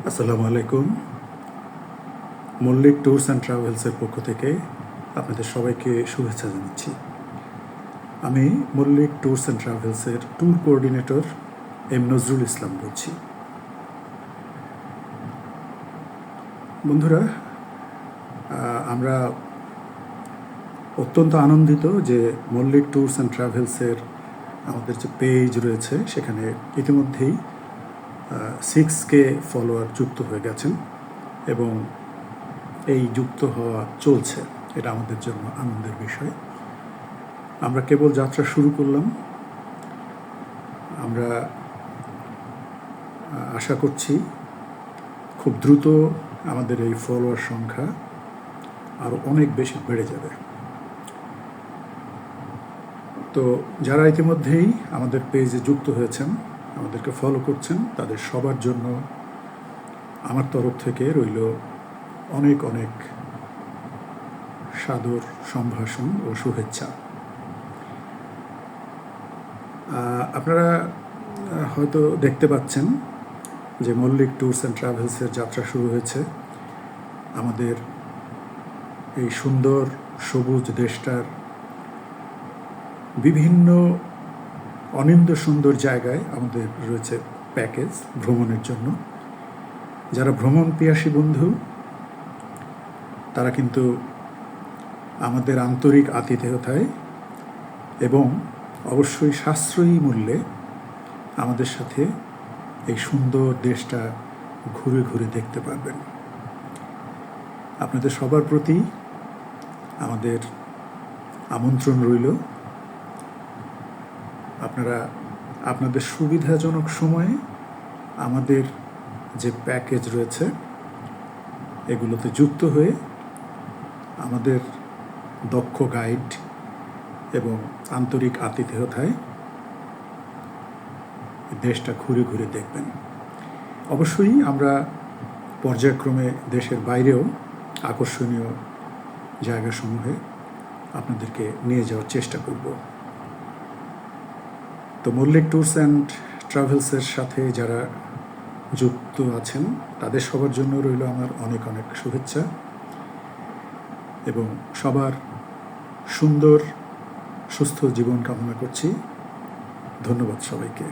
আসসালামু আলাইকুম। Mallick tours and ট্রাভেলসের পক্ষ থেকে আপনাদের সবাইকে শুভেচ্ছা জানাচ্ছি। আমি মল্লিক ট্যুরস অ্যান্ড ট্রাভেলসের tour coordinator M Nazrul Islam বলছি। বন্ধুরা, আমরা অত্যন্ত আনন্দিত যে মল্লিক ট্যুরস অ্যান্ড ট্রাভেলসের আমাদের যে পেজ রয়েছে সেখানে ইতিমধ্যেই 6K ফলোয়ার যুক্ত হয়ে গেছেন এবং এই যুক্ত হওয়া চলছে। এটা আমাদের জন্য আনন্দের বিষয়। আমরা কেবল যাত্রা শুরু করলাম। আমরা আশা করছি খুব দ্রুত আমাদের এই ফলোয়ার সংখ্যা আরও অনেক বেশি বেড়ে যাবে। তো যারা ইতিমধ্যেই আমাদের পেজে যুক্ত হয়েছেন, আমাদেরকে ফলো করছেন, তাদের সবার জন্য আমার তরফ থেকে রইল অনেক অনেক সাদর সম্ভাষণ ও শুভেচ্ছা। আপনারা হয়তো দেখতে পাচ্ছেন যে মল্লিক ট্যুরস অ্যান্ড ট্রাভেলসের যাত্রা শুরু হয়েছে আমাদের এই সুন্দর সবুজ দেশটার বিভিন্ন অনিন্দ্য সুন্দর জায়গায় আমাদের রয়েছে প্যাকেজ ভ্রমণের জন্য। যারা ভ্রমণ পিয়াসী বন্ধু তারা কিন্তু আমাদের আন্তরিক আতিথেয়তায় এবং অবশ্যই সাশ্রয়ী মূল্যে আমাদের সাথে এই সুন্দর দেশটা ঘুরে ঘুরে দেখতে পারবেন। আপনাদের সবার প্রতি আমাদের আমন্ত্রণ রইল। আপনারা আপনাদের সুবিধাজনক সময়ে আমাদের যে প্যাকেজ রয়েছে এগুলোতে যুক্ত হয়ে আমাদের দক্ষ গাইড এবং আন্তরিক আতিথেয়তায় দেশটা ঘুরে ঘুরে দেখবেন। অবশ্যই আমরা পর্যায়ক্রমে দেশের বাইরেও আকর্ষণীয় জায়গাসমূহে আপনাদেরকে নিয়ে যাওয়ার চেষ্টা করব। তো মল্লিক ট্যুরস অ্যান্ড ট্রাভেলসের সাথে যারা যুক্ত আছেন তাদের সবার জন্য রইল আমার অনেক অনেক শুভেচ্ছা এবং সবার সুন্দর সুস্থ জীবন কামনা করছি। ধন্যবাদ সবাইকে।